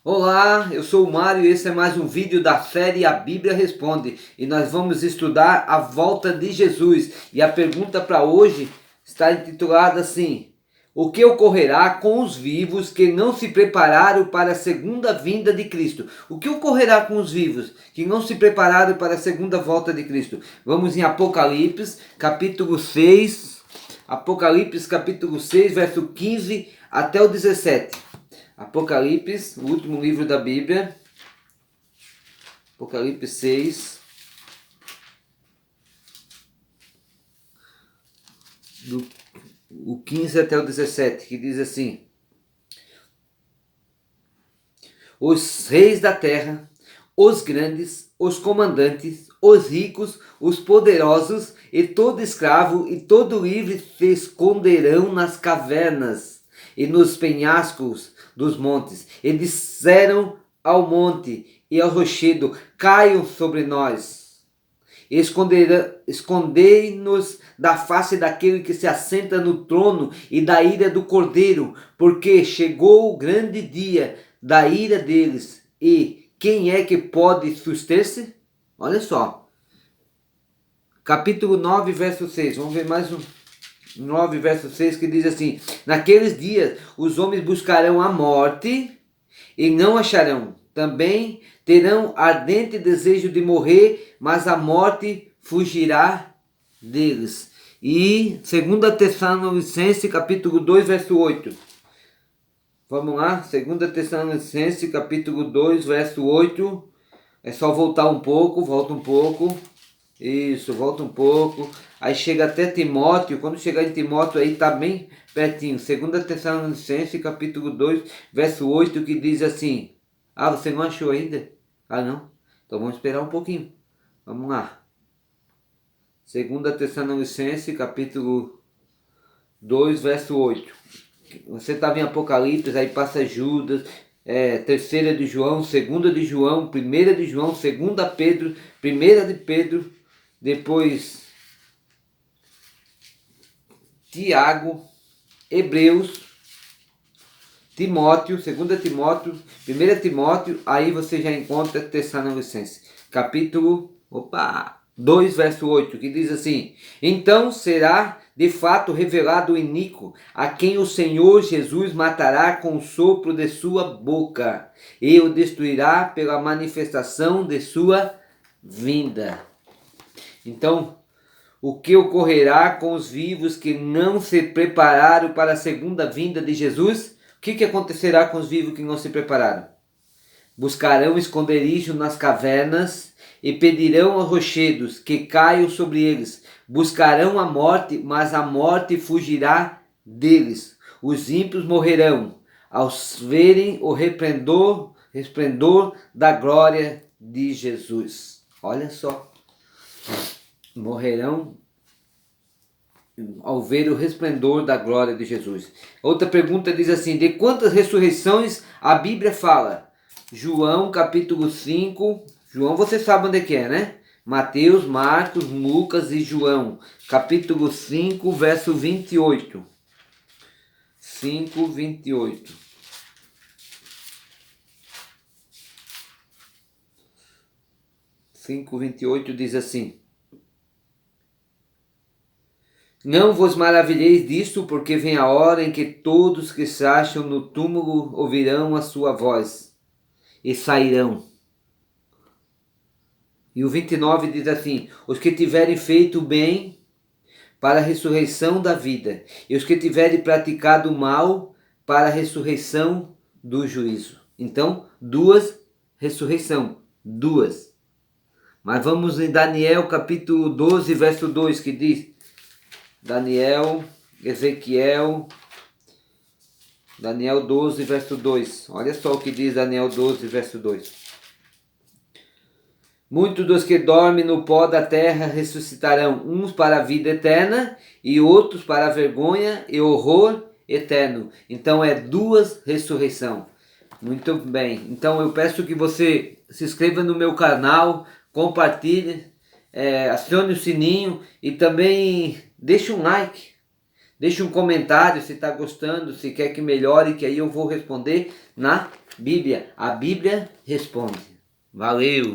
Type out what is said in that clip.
Olá, eu sou o Mário e esse é mais um vídeo da série A Bíblia Responde. E nós vamos estudar a volta de Jesus. E a pergunta para hoje está intitulada assim: o que ocorrerá com os vivos que não se prepararam para a segunda vinda de Cristo? O que ocorrerá com os vivos que não se prepararam para a segunda volta de Cristo? Vamos em Apocalipse, capítulo 6. Apocalipse, capítulo 6, verso 15 até o 17. Apocalipse, o último livro da Bíblia, Apocalipse 6, o 15 até o 17, que diz assim: os reis da terra, os grandes, os comandantes, os ricos, os poderosos e todo escravo e todo livre se esconderão nas cavernas e nos penhascos dos montes, e disseram ao monte e ao rochedo: caiam sobre nós. Escondei-nos da face daquele que se assenta no trono e da ira do cordeiro, porque chegou o grande dia da ira deles. E quem é que pode suster-se? Olha só, capítulo 9, verso 6. Vamos ver mais um. 9, verso 6, que diz assim: naqueles dias os homens buscarão a morte e não acharão. Também terão ardente desejo de morrer, mas a morte fugirá deles. E 2 Tessalonicenses, capítulo 2, verso 8. Vamos lá, 2 Tessalonicenses, capítulo 2, verso 8. É só voltar um pouco, volta um pouco. Isso, volta um pouco. Aí chega até Timóteo. Quando chegar em Timóteo aí tá bem pertinho. 2 Tessalonicenses, capítulo 2, verso 8, que diz assim: ah, você não achou ainda? Ah, não? Então vamos esperar um pouquinho. Vamos lá. 2 Tessalonicenses, capítulo 2, verso 8. Você estava em Apocalipse, aí passa Judas, terceira de João, segunda de João, primeira de João, segunda Pedro, primeira de Pedro, depois Tiago, Hebreus, Timóteo, 2 Timóteo, 1 Timóteo, aí você já encontra Tessalonicenses, capítulo 2, verso 8, que diz assim: então será de fato revelado o iníquo, a quem o Senhor Jesus matará com o sopro de sua boca, e o destruirá pela manifestação de sua vinda. Então, o que ocorrerá com os vivos que não se prepararam para a segunda vinda de Jesus? O que acontecerá com os vivos que não se prepararam? Buscarão esconderijo nas cavernas e pedirão aos rochedos que caiam sobre eles. Buscarão a morte, mas a morte fugirá deles. Os ímpios morrerão ao verem o resplendor da glória de Jesus. Olha só. Morrerão ao ver o resplendor da glória de Jesus. Outra pergunta diz assim: de quantas ressurreições a Bíblia fala? João capítulo 5. João você sabe onde é que é, né? Mateus, Marcos, Lucas e João. Capítulo 5, verso 28. 5, 28. 5, 28 diz assim: não vos maravilheis disto, porque vem a hora em que todos que se acham no túmulo ouvirão a sua voz e sairão. E o 29 diz assim: os que tiverem feito o bem para a ressurreição da vida, e os que tiverem praticado o mal para a ressurreição do juízo. Então, duas ressurreição, duas. Mas vamos em Daniel capítulo 12, verso 2, que diz: Daniel 12, verso 2. Olha só o que diz Daniel 12, verso 2. Muitos dos que dormem no pó da terra ressuscitarão, uns para a vida eterna e outros para a vergonha e horror eterno. Então é duas ressurreição. Muito bem. Então eu peço que você se inscreva no meu canal, compartilhe, acione o sininho e também deixe um like. Deixe um comentário se está gostando, se quer que melhore, que aí eu vou responder na Bíblia, a Bíblia responde. Valeu!